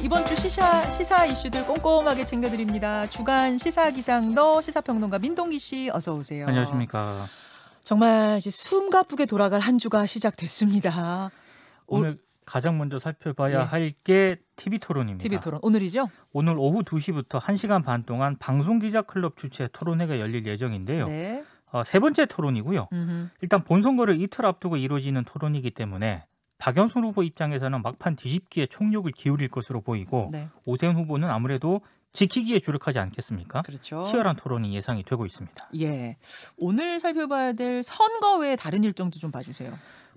이번 주 시사 이슈들 꼼꼼하게 챙겨드립니다. 주간 시사기상도 시사평론가 민동기 씨 어서 오세요. 안녕하십니까. 정말 이제 숨가쁘게 돌아갈 한 주가 시작됐습니다. 오늘 가장 먼저 살펴봐야 할 게 TV토론입니다. TV토론 오늘이죠? 오늘 오후 2시부터 1시간 반 동안 방송기자클럽 주최 토론회가 열릴 예정인데요. 네. 세 번째 토론이고요. 일단 본선거를 이틀 앞두고 이루어지는 토론이기 때문에 박영선 후보 입장에서는 막판 뒤집기에 총력을 기울일 것으로 보이고 네. 오세훈 후보는 아무래도 지키기에 주력하지 않겠습니까? 그렇죠. 치열한 토론이 예상이 되고 있습니다. 예. 오늘 살펴봐야 될 선거 외의 다른 일정도 좀 봐주세요.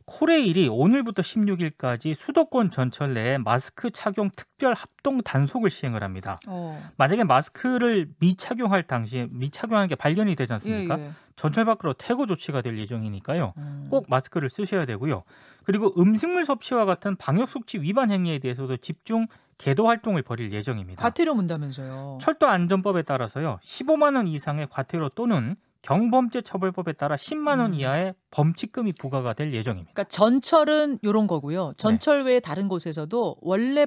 코레일이 오늘부터 16일까지 수도권 전철 내에 마스크 착용 특별 합동 단속을 시행을 합니다. 만약에 마스크를 미착용할 당시에 미착용하는 게 발견이 되지 않습니까? 예. 전철 밖으로 퇴거 조치가 될 예정이니까요. 꼭 마스크를 쓰셔야 되고요. 그리고 음식물 섭취와 같은 방역수칙 위반 행위에 대해서도 집중 계도 활동을 벌일 예정입니다. 과태료 문다면서요. 철도 안전법에 따라서요. 15만 원 이상의 과태료 또는 경범죄 처벌법에 따라 10만 원 이하의 범칙금이 부과가 될 예정입니다. 그러니까 전철은 이런 거고요. 전철 외에 다른 곳에서도 원래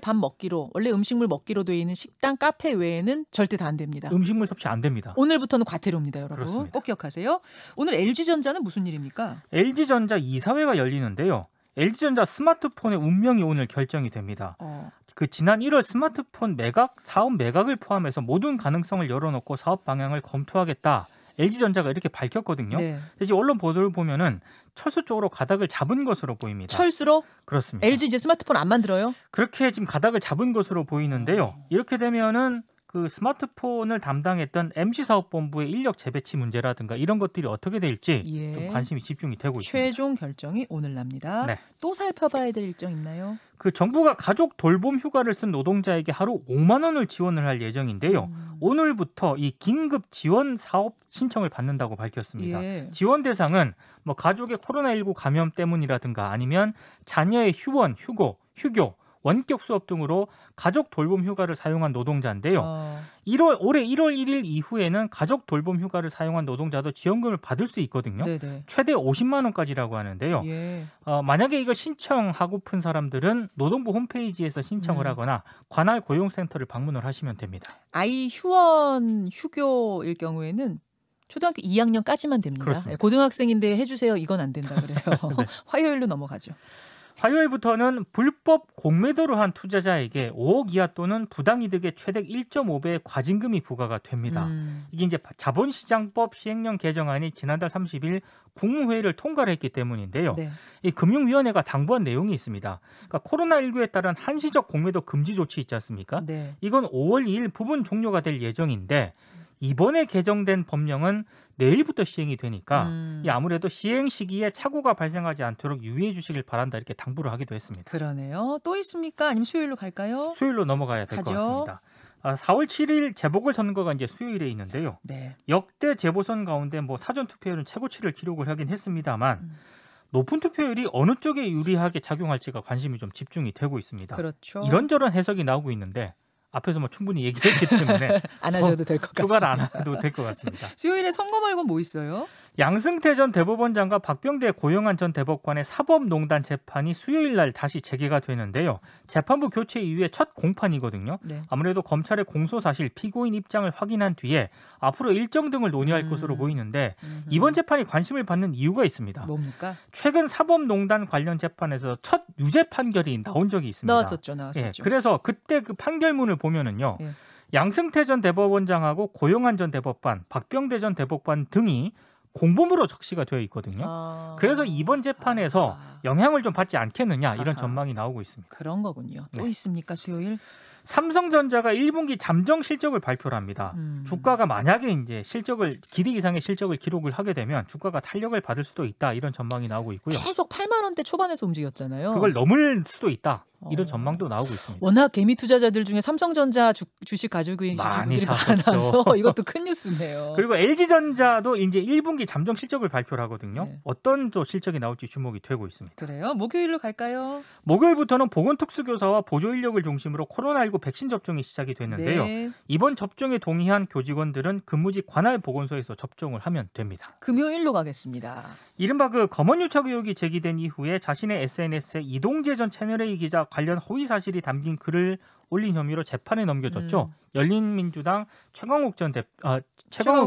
음식물 먹기로 돼 있는 식당, 카페 외에는 절대 다 안 됩니다. 음식물 섭취 안 됩니다. 오늘부터는 과태료입니다, 여러분. 그렇습니다. 꼭 기억하세요. 오늘 LG전자는 무슨 일입니까? LG전자 이사회가 열리는데요. LG전자 스마트폰의 운명이 오늘 결정이 됩니다. 지난 1월 스마트폰 사업 매각을 포함해서 모든 가능성을 열어놓고 사업 방향을 검토하겠다. LG전자가 이렇게 밝혔거든요. 네. 이제 언론 보도를 보면은 철수 쪽으로 가닥을 잡은 것으로 보입니다. 철수로? 그렇습니다. LG 이제 스마트폰 안 만들어요? 그렇게 지금 가닥을 잡은 것으로 보이는데요. 이렇게 되면은 그 스마트폰을 담당했던 MC사업본부의 인력 재배치 문제라든가 이런 것들이 어떻게 될지 좀 관심이 집중이 되고 있습니다. 최종 결정이 오늘 납니다. 네. 또 살펴봐야 될 일정 있나요? 그 정부가 가족 돌봄 휴가를 쓴 노동자에게 하루 5만 원을 지원을 할 예정인데요. 오늘부터 이 긴급 지원 사업 신청을 받는다고 밝혔습니다. 지원 대상은 뭐 가족의 코로나19 감염 때문이라든가 아니면 자녀의 휴원, 휴교, 원격 수업 등으로 가족 돌봄 휴가를 사용한 노동자인데요. 올해 1월 1일 이후에는 가족 돌봄 휴가를 사용한 노동자도 지원금을 받을 수 있거든요. 네네. 최대 50만 원까지라고 하는데요. 만약에 이걸 신청하고픈 사람들은 노동부 홈페이지에서 신청을 하거나 관할 고용센터를 방문을 하시면 됩니다. 아이 휴원, 휴교일 경우에는 초등학교 2학년까지만 됩니다. 그렇습니다. 고등학생인데 해주세요. 이건 안 된다 그래요. 네. 화요일로 넘어가죠. 화요일부터는 불법 공매도로 한 투자자에게 5억 이하 또는 부당이득의 최대 1.5배의 과징금이 부과가 됩니다. 이게 이제 자본시장법 시행령 개정안이 지난달 30일 국무회의를 통과를 했기 때문인데요. 네. 이 금융위원회가 당부한 내용이 있습니다. 그러니까 코로나19에 따른 한시적 공매도 금지 조치 있지 않습니까? 네. 이건 5월 2일 부분 종료가 될 예정인데 이번에 개정된 법령은 내일부터 시행이 되니까 아무래도 시행 시기에 착오가 발생하지 않도록 유의해 주시길 바란다 이렇게 당부를 하기도 했습니다. 그러네요. 또 있습니까? 아니면 수요일로 갈까요? 수요일로 넘어가야 될 것 같습니다. 4월 7일 재보궐선거가 이제 수요일에 있는데요. 네. 역대 재보선 가운데 뭐 사전투표율은 최고치를 기록을 하긴 했습니다만 높은 투표율이 어느 쪽에 유리하게 작용할지가 관심이 좀 집중이 되고 있습니다. 그렇죠. 이런저런 해석이 나오고 있는데 앞에서 뭐 충분히 얘기했기 때문에 안 하셔도 될 것 같습니다. 추가를 안 해도 될 것 같습니다. 수요일에 선거 말고 뭐 있어요? 양승태 전 대법원장과 박병대 고영한 전 대법관의 사법농단 재판이 수요일 날 다시 재개가 되는데요. 재판부 교체 이후에 첫 공판이거든요. 네. 아무래도 검찰의 공소 사실, 피고인 입장을 확인한 뒤에 앞으로 일정 등을 논의할 것으로 보이는데 이번 재판이 관심을 받는 이유가 있습니다. 뭡니까? 최근 사법농단 관련 재판에서 첫 유죄 판결이 나온 적이 있습니다. 나왔었죠. 예, 그래서 그때 그 판결문을 보면은요. 양승태 전 대법원장하고 고영한 전 대법관, 박병대 전 대법관 등이 공범으로 적시가 되어 있거든요. 그래서 이번 재판에서 영향을 좀 받지 않겠느냐 이런 전망이 나오고 있습니다. 그런 거군요. 또 있습니까 수요일? 삼성전자가 1분기 잠정 실적을 발표를 합니다. 주가가 만약에 이제 기대 이상의 실적을 기록을 하게 되면 주가가 탄력을 받을 수도 있다 이런 전망이 나오고 있고요. 계속 8만 원대 초반에서 움직였잖아요. 그걸 넘을 수도 있다. 이런 전망도 나오고 있습니다. 워낙 개미 투자자들 중에 삼성전자 주식 가지고 계신 분들이 많아서 이것도 큰 뉴스네요. 그리고 LG전자도 이제 1분기 잠정 실적을 발표를 하거든요. 네. 어떤 실적이 나올지 주목이 되고 있습니다. 그래요? 목요일로 갈까요? 목요일부터는 보건특수교사와 보조인력을 중심으로 코로나19 백신 접종이 시작이 됐는데요. 네. 이번 접종에 동의한 교직원들은 근무지 관할 보건소에서 접종을 하면 됩니다. 금요일로 가겠습니다. 이른바 그 검언유착 의혹이 제기된 이후에 자신의 SNS에 이동재 전 채널A 기자 관련 허위 사실이 담긴 글을 올린 혐의로 재판에 넘겨졌죠. 열린민주당 최강욱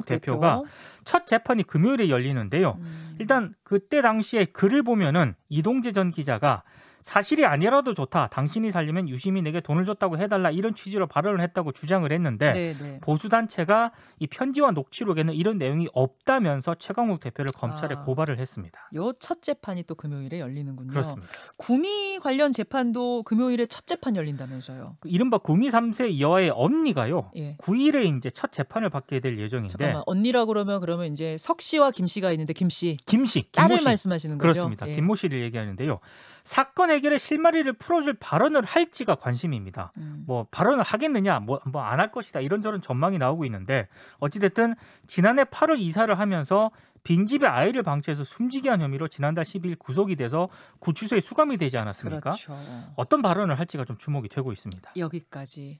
대표가 첫 재판이 금요일에 열리는데요. 일단 그때 당시에 글을 보면은 이동재 전 기자가 사실이 아니라도 좋다. 당신이 살려면 유심히 내게 돈을 줬다고 해달라. 이런 취지로 발언을 했다고 주장을 했는데 네네. 보수단체가 이 편지와 녹취록에는 이런 내용이 없다면서 최강욱 대표를 검찰에 고발을 했습니다. 요 첫 재판이 또 금요일에 열리는군요. 그렇습니다. 구미 관련 재판도 금요일에 첫 재판 열린다면서요. 이른바 구미 3세 여아의 언니가요. 예. 9일에 이제 첫 재판을 받게 될 예정인데. 잠깐만. 언니라고 그러면 이제 석 씨와 김 씨가 있는데 김 씨. 김모 딸을 씨. 말씀하시는 거죠? 그렇습니다. 예. 김모 씨를 얘기하는데요. 사건 해결의 실마리를 풀어줄 발언을 할지가 관심입니다. 뭐 발언을 하겠느냐, 뭐 안 할 것이다 이런저런 전망이 나오고 있는데 어찌됐든 지난해 8월 이사를 하면서 빈집에 아이를 방치해서 숨지게 한 혐의로 지난달 12일 구속이 돼서 구치소에 수감이 되지 않았습니까? 그렇죠. 어떤 발언을 할지가 좀 주목이 되고 있습니다. 여기까지.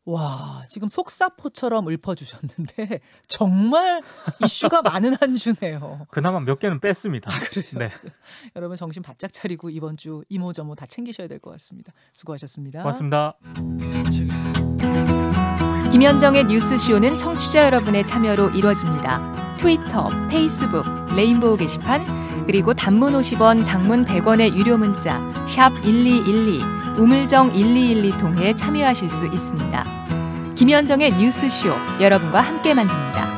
와, 지금 속사포처럼 읊어주셨는데 정말 이슈가 많은 한 주네요. 그나마 몇 개는 뺐습니다. 그러죠. 네. 여러분 정신 바짝 차리고 이번 주 이모저모 다 챙기셔야 될 것 같습니다. 수고하셨습니다. 고맙습니다. 김현정의 뉴스쇼는 청취자 여러분의 참여로 이루어집니다. 트위터, 페이스북, 레인보우 게시판, 그리고 단문 50원, 장문 100원의 유료 문자 샵 1212, 우물정 1212 통해 참여하실 수 있습니다. 김현정의 뉴스쇼, 여러분과 함께 만듭니다.